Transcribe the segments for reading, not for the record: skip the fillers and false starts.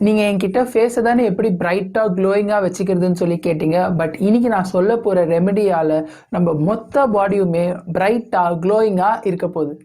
நீங்க என்கிட்ட ஃபேஸை தானே எப்படி பிரைட்டா க்ளோயிங்கா வச்சுக்கிறதுன்னு சொல்லி கேட்டீங்க. பட் இன்னைக்கு நான் சொல்ல போற ரெமெடியால நம்ம மொத்த பாடியுமே பிரைட்டா க்ளோயிங்கா இருக்க போகுது.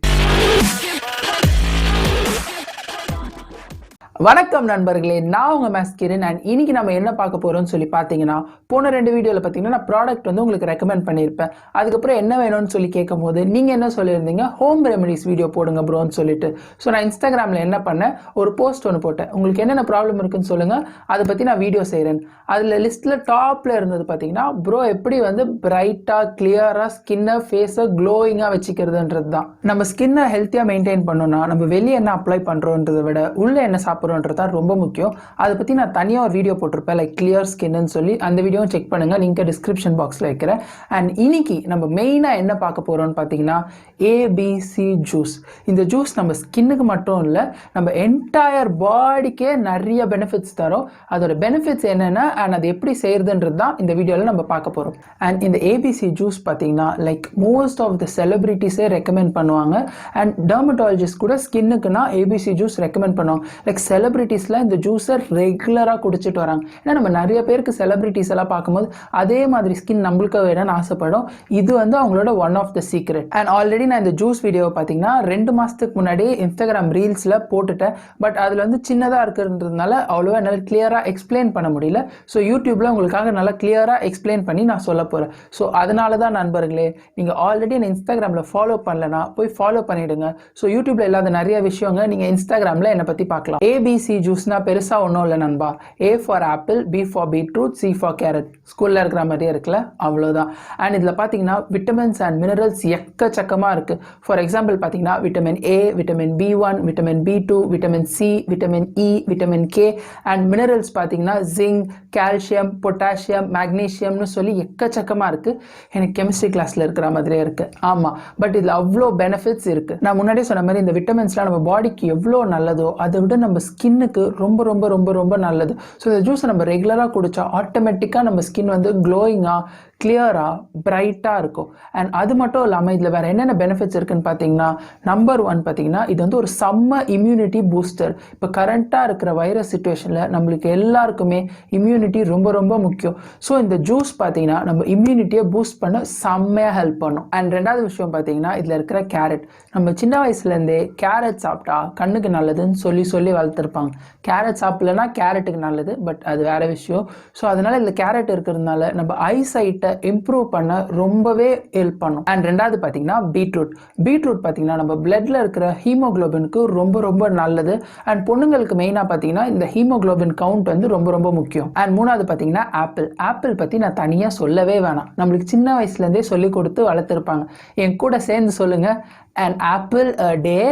வணக்கம் நண்பர்களே, நான் உங்க Mascurine அண்ட் இன்னைக்கு நம்ம என்ன பார்க்க போறோம்னு சொல்லி பார்த்தீங்கன்னா, போன 2 வீடியோவில் பார்த்தீங்கன்னா நான் ப்ராடக்ட் வந்து உங்களுக்கு ரெக்கமெண்ட் பண்ணியிருப்பேன். அதுக்கப்புறம் என்ன வேணும்னு சொல்லி கேட்கும்போது நீங்கள் என்ன சொல்லியிருந்தீங்க, ஹோம் ரெமெடிஸ் வீடியோ போடுங்க ப்ரோன்னு சொல்லிட்டு. ஸோ நான் இன்ஸ்டாகிராமில் என்ன பண்ணேன், ஒரு போஸ்ட் ஒன்று போட்டேன். உங்களுக்கு என்னென்ன ப்ராப்ளம் இருக்குன்னு சொல்லுங்கள், அதை பற்றி நான் வீடியோ செய்கிறேன். அதில் லிஸ்ட்டில் டாப்பில் இருந்தது பார்த்தீங்கன்னா, ப்ரோ எப்படி வந்து பிரைட்டாக கிளியராக ஸ்கின்னை ஃபேஸை க்ளோயிங்காக வச்சுக்கிறதுன்றது தான். நம்ம ஸ்கின்னை ஹெல்த்தியாக மெயின்டைன் பண்ணணும்னா நம்ம வெளியே என்ன அப்ளை பண்ணுறோன்றதை விட உள்ளே என்ன சாப்பிட்றோம் ரொம்ப முக்கியம். அதை பற்றி நான் தனியாக ஒரு வீடியோ போட்டிருப்பேன், லைக் கிளியர் ஸ்கின்னு சொல்லி. அந்த வீடியோவும் செக் பண்ணுங்க, லிங்க் டிஸ்கிரிப்ஷன் பாக்ஸில் வைக்கிறேன். அண்ட் இன்னைக்கு நம்ம மெயினாக என்ன பார்க்க போகிறோம்னு பார்த்தீங்கன்னா ஏபிசி ஜூஸ். இந்த ஜூஸ் நம்ம ஸ்கின்னுக்கு மட்டும் இல்லை, நம்ம என்டையர் பாடிக்கே நிறைய பெனிஃபிட்ஸ் தரும். அதோட பெனிஃபிட்ஸ் என்னென்ன அண்ட் அது எப்படி செய்யறதுன்றது தான் இந்த வீடியோவில் நம்ம பார்க்க போகிறோம். அண்ட் இந்த ஏபிசி ஜூஸ் பார்த்தீங்கன்னா லைக் மோஸ்ட் ஆஃப் த செலிபிரிட்டிஸே ரெக்கமெண்ட் பண்ணுவாங்க. அண்ட் டெர்மட்டாலஜிஸ்ட் கூட ஸ்கின்னுக்குன்னா ஏபிசி ஜூஸ் ரெக்கமெண்ட் பண்ணுவாங்க. லைக் செலிபிரிட்டிஸ்லாம் இந்த ஜூஸை ரெகுலராக குடிச்சிட்டு வராங்க. ஏன்னா நம்ம நிறைய பேருக்கு செலிபிரிட்டிஸ் எல்லாம் பார்க்கும்போது அதே மாதிரி ஸ்கின் நம்மளுக்கு வேணும்னு ஆசைப்படும். இது வந்து அவங்களோட one of the secret. And already நான் இந்த ஜூஸ் வீடியோ பார்த்தீங்கன்னா 2 மாதத்துக்கு முன்னாடி இன்ஸ்டாகிராம் ரீல்ஸில் போட்டுட்டேன். பட் அதில் வந்து சின்னதாக இருக்கிறதுனால அவ்வளோவா என்னால் கிளியராக எக்ஸ்பிளைன் பண்ண முடியல. ஸோ யூடியூப்பில் உங்களுக்காக நல்லா கிளியராக எக்ஸ்பிளைன் பண்ணி நான் சொல்ல போகிறேன். ஸோ அதனால தான் நண்பர்களே, நீங்கள் ஆல்ரெடி என்ன இன்ஸ்டாகிராமில் ஃபாலோ பண்ணலன்னா போய் ஃபாலோ பண்ணிவிடுங்க. ஸோ யூடியூப்பில் இல்லாத நிறைய விஷயங்க நீங்கள் இன்ஸ்டாகிராமில் என்னை பற்றி பார்க்கலாம். ஏபிசி ஜூஸ்னா பெருசா ஒன்றும் இல்லை நண்பா. A for apple, B for beetroot, C for carrot. ஸ்கூலில் இருக்கிற மாதிரியே இருக்குல்ல, அவ்வளோதான். அண்ட் இதில் பார்த்தீங்கன்னா விட்டமின்ஸ் அண்ட் மினரல்ஸ் எக்கச்சக்கமாக இருக்குது. ஃபார் எக்ஸாம்பிள் பார்த்தீங்கன்னா vitamin A, vitamin B1, vitamin B2, vitamin C, vitamin E, vitamin K. And minerals பார்த்தீங்கன்னா ஜிங்க், கால்சியம், பொட்டாசியம், மேக்னீஷியம்னு சொல்லி எக்கச்சக்கமாக இருக்குது. எனக்கு கெமிஸ்ட்ரி கிளாஸில் இருக்கிற மாதிரியே இருக்குது. ஆமாம், பட் இதில் அவ்வளோ பெனிஃபிட்ஸ் இருக்குது. நான் முன்னாடியே சொன்ன மாதிரி இந்த விட்டமின்ஸ்லாம் நம்ம பாடிக்கு எவ்வளோ நல்லதோ அதை விட நம்ம ஸ்கின்னுக்கு ரொம்ப ரொம்ப ரொம்ப ரொம்ப நல்லது. ஸோ இந்த ஜூஸை நம்ம ரெகுலராக குடித்தா ஆட்டோமேட்டிக்காக நம்ம ஸ்கின் வந்து க்ளோயிங்காக கிளியராக பிரைட்டாக இருக்கும். அண்ட் அது மட்டும் இல்லாமல் இதில் வேறு என்னென்ன பெனிஃபிட்ஸ் இருக்குன்னு பார்த்தீங்கன்னா, நம்பர் 1 பார்த்தீங்கன்னா இது வந்து ஒரு செம்ம இம்யூனிட்டி பூஸ்டர். இப்போ கரண்ட்டாக இருக்கிற வைரஸ் சிச்சுவேஷனில் நம்மளுக்கு எல்லாருக்குமே இம்யூனிட்டி ரொம்ப ரொம்ப முக்கியம். ஸோ இந்த ஜூஸ் பார்த்தீங்கன்னா நம்ம இம்யூனிட்டியை பூஸ்ட் பண்ண செம்மையாக ஹெல்ப் பண்ணும். அண்ட் 2வது விஷயம் பார்த்தீங்கன்னா இதில் இருக்கிற கேரட். நம்ம சின்ன வயசுலேருந்தே கேரட் சாப்பிட்டா கண்ணுக்கு நல்லதுன்னு சொல்லி சொல்லி வளர்த்துருப்பாங்க. கேரட் சாப்பிடலன்னா கேரட்டுக்கு நல்லது, பட் அது வேற விஷயம். ஸோ அதனால இதில் கேரட் இருக்கிறதுனால நம்ம ஐசைட்டை இம்ப்ரூவ் பண்ண ரொம்பவே ஹெல்ப் பண்ணும். அண்ட் 2வது பார்த்தீங்கன்னா பீட்ரூட். பீட்ரூட் பார்த்தீங்கன்னா நம்ம பிளட்ல இருக்கிற ஹீமோகுளோபினுக்கு ரொம்ப ரொம்ப நல்லது. அண்ட் பொண்ணுங்களுக்கு மெயினாக பார்த்தீங்கன்னா இந்த ஹீமோகுளோபின் கவுண்ட் வந்து ரொம்ப ரொம்ப முக்கியம். அண்ட் 3வது பார்த்தீங்கன்னா ஆப்பிள். ஆப்பிள் பற்றி நான் தனியாக சொல்லவே வேணாம், நம்மளுக்கு சின்ன வயசுலேருந்தே சொல்லி கொடுத்து வளர்த்துருப்பாங்க. என் கூட சேர்ந்து சொல்லுங்க, an apple a day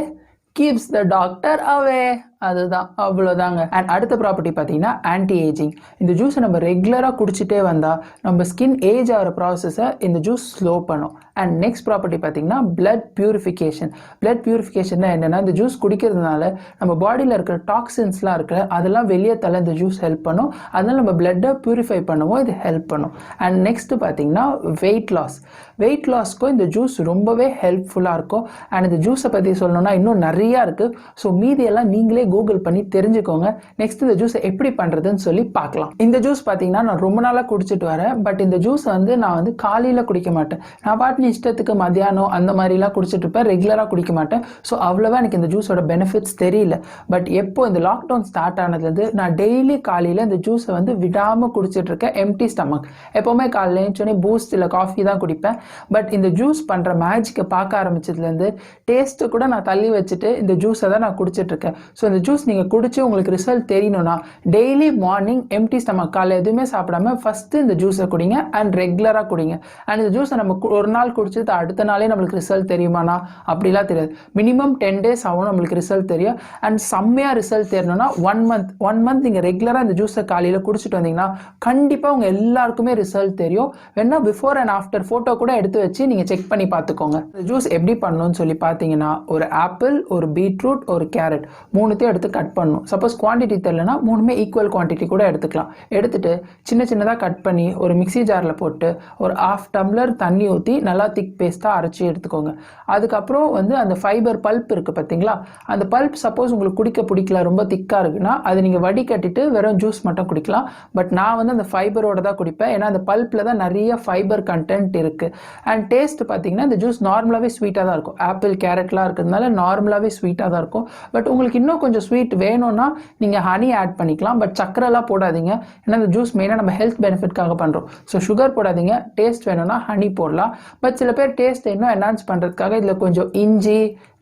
keeps the doctor away. அதுதான், அவ்வளோதாங்க. அண்ட் அடுத்த ப்ராப்பர்ட்டி பார்த்தீங்கன்னா ஆன்டி ஏஜிங். இந்த ஜூஸை நம்ம ரெகுலராக குடிச்சிட்டே வந்தால் நம்ம ஸ்கின் ஏஜ் ஆகிற ப்ராசஸை இந்த ஜூஸ் ஸ்லோ பண்ணும். அண்ட் நெக்ஸ்ட் ப்ராப்பர்ட்டி பார்த்தீங்கன்னா பிளட் பியூரிஃபிகேஷன். பிளட் பியூரிஃபிகேஷன்னா என்னென்னா, இந்த ஜூஸ் குடிக்கிறதுனால நம்ம பாடியில் இருக்கிற டாக்ஸின்ஸ்லாம் இருக்கிற அதெல்லாம் வெளியே தள்ள இந்த ஜூஸ் ஹெல்ப் பண்ணும். அதனால் நம்ம பிளட்டை பியூரிஃபை பண்ணவும் இது ஹெல்ப் பண்ணும். அண்ட் நெக்ஸ்ட் பார்த்தீங்கன்னா வெயிட் லாஸ். வெயிட் லாஸ்க்கும் இந்த ஜூஸ் ரொம்பவே ஹெல்ப்ஃபுல்லாக இருக்கும். அண்ட் இந்த ஜூஸை பற்றி சொல்லணும்னா இன்னும் நிறையா இருக்குது. ஸோ மீதியெல்லாம் நீங்களே கூகுள் பண்ணி தெரிஞ்சுக்கோங்க. நெக்ஸ்ட் இந்த ஜூஸை எப்படி பண்ணுறதுன்னு சொல்லி பார்க்கலாம். இந்த ஜூஸ் பார்த்தீங்கன்னா நான் ரொம்ப நாளாக குடிச்சிட்டு வரேன். பட் இந்த ஜூஸை வந்து நான் வந்து காலையில் குடிக்க மாட்டேன். நான் பாட்டு இஷ்டத்துக்கு மத்தியானம் அந்த மாதிரிலாம் குடிச்சிட்டு இருப்பேன், ரெகுலராக குடிக்க மாட்டேன். ஸோ அவ்வளோவா எனக்கு இந்த ஜூஸோட பெனிஃபிட்ஸ் தெரியல. பட் எப்போ இந்த லாக்டவுன் ஸ்டார்ட் ஆனதுலேருந்து நான் டெய்லி காலையில் இந்த ஜூஸை வந்து விடாமல் குடிச்சிட்டு இருக்கேன், எம்டி ஸ்டமக். எப்போவுமே காலையில் எழுந்தோடனே பூஸ்ட் இல்லை காஃபி தான் குடிப்பேன். பட் இந்த ஜூஸ் பண்ணுற மேஜிக்கை பார்க்க ஆரம்பிச்சதுலேருந்து டேஸ்ட்டு கூட நான் தள்ளி வச்சுட்டு இந்த ஜூஸை தான் நான் குடிச்சிட்டு இருக்கேன். ஸோ இந்த ஜூஸ் நீங்கள் குடிச்சு உங்களுக்கு ரிசல்ட் தெரியணும்னா டெய்லி மார்னிங் எம்டி ஸ்டமக், காலை எதுவுமே சாப்பிடாம ஃபஸ்ட்டு இந்த ஜூஸை குடிங்க அண்ட் ரெகுலராக குடிங்க. அண்ட் இந்த ஜூஸை நம்ம ஒரு நாள் குடிச்சது அடுத்த நாளே நம்மளுக்கு ரிசல்ட் தெரியுமானா அப்படிலாம் தெரியாது. மினிமம் 10 days ஆகும் நம்மளுக்கு ரிசல்ட் தெரியும். அண்ட் செம்மையாக ரிசல்ட் தெரியணும்னா 1 month நீங்கள் ரெகுலராக இந்த ஜூஸை காலையில் குடிச்சிட்டு வந்தீங்கன்னா கண்டிப்பாக உங்கள் எல்லாருக்குமே ரிசல்ட் தெரியும். வேணா பிஃபோர் அண்ட் ஆஃப்டர் ஃபோட்டோ கூட எடுத்து வச்சு நீங்கள் செக் பண்ணி பார்த்துக்கோங்க. இந்த ஜூஸ் எப்படி பண்ணணும்னு சொல்லி பார்த்தீங்கன்னா, ஒரு ஆப்பிள், ஒரு பீட்ரூட், ஒரு கேரட் 3 மூணுத்தையும் எடுத்து கட் பண்ணணும். சப்போஸ் குவான்டிட்டி தெரியலனா மூணுமே ஈக்குவல் குவான்டிட்டி கூட எடுத்துக்கலாம். எடுத்துட்டு சின்ன சின்னதாக கட் பண்ணி ஒரு மிக்ஸி ஜாரில் போட்டு ஒரு 1/2 டம்ளர் தண்ணி ஊற்றி நல்லா திக் பேஸ்ட்டாக அரைச்சி எடுத்துக்கோங்க. அதுக்கப்புறம் வந்து அந்த ஃபைபர் பல்ப் இருக்குது பார்த்தீங்களா, அந்த பல்ப் சப்போஸ் உங்களுக்கு குடிக்க பிடிக்கல, ரொம்ப திக்காக இருக்குன்னா அது நீங்கள் வடிகட்டிட்டு வெறும் ஜூஸ் மட்டும் குடிக்கலாம். பட் நான் வந்து அந்த ஃபைபரோட தான் குடிப்பேன். ஏன்னா அந்த பல்ப்பில் தான் நிறைய ஃபைபர் கண்டென்ட் இருக்குது. அண்ட் டேஸ்ட் பார்த்தீங்கன்னா இந்த ஜூஸ் நார்மலாகவே ஸ்வீட்டாக தான் இருக்கும். ஆப்பிள் கேரட்லாம் இருக்கிறதுனால நார்மலாகவே ஸ்வீட்டாக தான் இருக்கும். பட் உங்களுக்கு இன்னும் கொஞ்சம் ஸ்வீட் வேணும்னா நீங்கள் ஹனி ஆட் பண்ணிக்கலாம். பட் சக்கரைலாம் போடாதீங்க. ஏன்னா இந்த ஜூஸ் மெயினாக நம்ம ஹெல்த் பெனிஃபிட்காக பண்ணுறோம். ஸோ சுகர் போடாதீங்க. டேஸ்ட் வேணும்னா ஹனி போடலாம். பட் சில பேர் டேஸ்ட் இன்னும் என்ஹான்ஸ் பண்ணுறதுக்காக இதில் கொஞ்சம் இஞ்சி,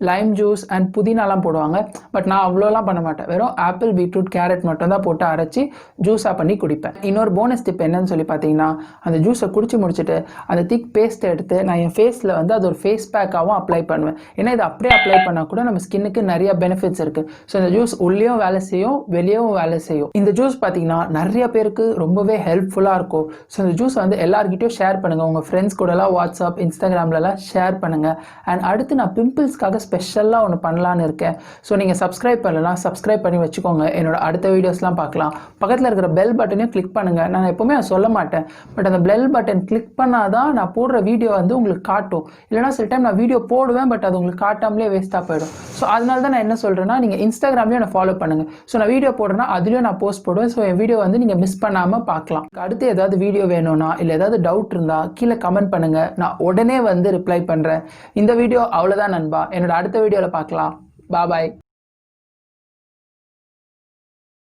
லைம் ஜூஸ் அண்ட் புதினாலாம் போடுவாங்க. பட் நான் அவ்வளோலாம் பண்ண மாட்டேன். வெறும் ஆப்பிள், பீட்ரூட், கேரட் மட்டும் தான் போட்டு அரைச்சி ஜூஸாக பண்ணி குடிப்பேன். இன்னொரு போனஸ் டிப் என்னன்னு சொல்லி பார்த்தீங்கன்னா, அந்த ஜூஸை குடிச்சு முடிச்சுட்டு அந்த திக் பேஸ்ட்டை எடுத்து நான் என் ஃபேஸில் வந்து அது ஒரு ஃபேஸ் பேக்காகவும் அப்ளை பண்ணுவேன். ஏன்னா இதை அப்படியே அப்ளை பண்ணால் கூட நம்ம ஸ்கின்னுக்கு நிறைய பெனிஃபிட்ஸ் இருக்குது. ஸோ இந்த ஜூஸ் உள்ளேயும் வேலை செய்யும், வெளியவும் வேலை செய்யும். இந்த ஜூஸ் பார்த்தீங்கன்னா நிறைய பேருக்கு ரொம்பவே ஹெல்ப்ஃபுல்லாக இருக்கும். ஸோ இந்த ஜூஸ் வந்து எல்லார்கிட்டையும் ஷேர் பண்ணுங்கள். உங்கள் ஃப்ரெண்ட்ஸ் கூடலாம் வாட்ஸ்அப், இன்ஸ்டாகிராம்லலாம் ஷேர் பண்ணுங்கள். அண்ட் அடுத்து நான் பிம்பிள்ஸ்க்காக ஸ்பெஷலாக ஒன்று பண்ணலான்னு இருக்கேன். ஸோ நீங்கள் சப்ஸ்கிரைப் பண்ணலாம், சப்ஸ்கிரைப் பண்ணி வச்சுக்கோங்க. என்னோட அடுத்த வீடியோஸ்லாம் பார்க்கலாம். பக்கத்தில் இருக்கிற பெல் பட்டனையும் கிளிக் பண்ணுங்கள். நான் எப்போவுமே சொல்ல மாட்டேன், பட் அந்த பெல் பட்டன் கிளிக் பண்ணால் தான் நான் போடுற வீடியோ வந்து உங்களுக்கு காட்டும். இல்லைனா சில டைம் நான் வீடியோ போடுவேன், பட் அது உங்களுக்கு காட்டாமலே வேஸ்ட்டாக போயிடும். ஸோ அதனால தான் நான் என்ன சொல்கிறேன்னா, நீங்கள் இன்ஸ்டாகிராம்லேயும் நான் ஃபாலோ பண்ணுங்கள். ஸோ நான் வீடியோ போடுறேன்னா அதுலேயும் நான் போஸ்ட் போடுவேன். ஸோ என் வீடியோ வந்து நீங்கள் மிஸ் பண்ணாமல் பார்க்கலாம். அடுத்து ஏதாவது வீடியோ வேணும்னா இல்லை ஏதாவது டவுட் இருந்தால் கீழே கமெண்ட் பண்ணுங்கள். நான் உடனே வந்து ரிப்ளை பண்ணுறேன். இந்த வீடியோ அவ்வளோதான் நண்பா. என்னோட அடுத்த வீடியோவில் பார்க்கலாம். பாய்.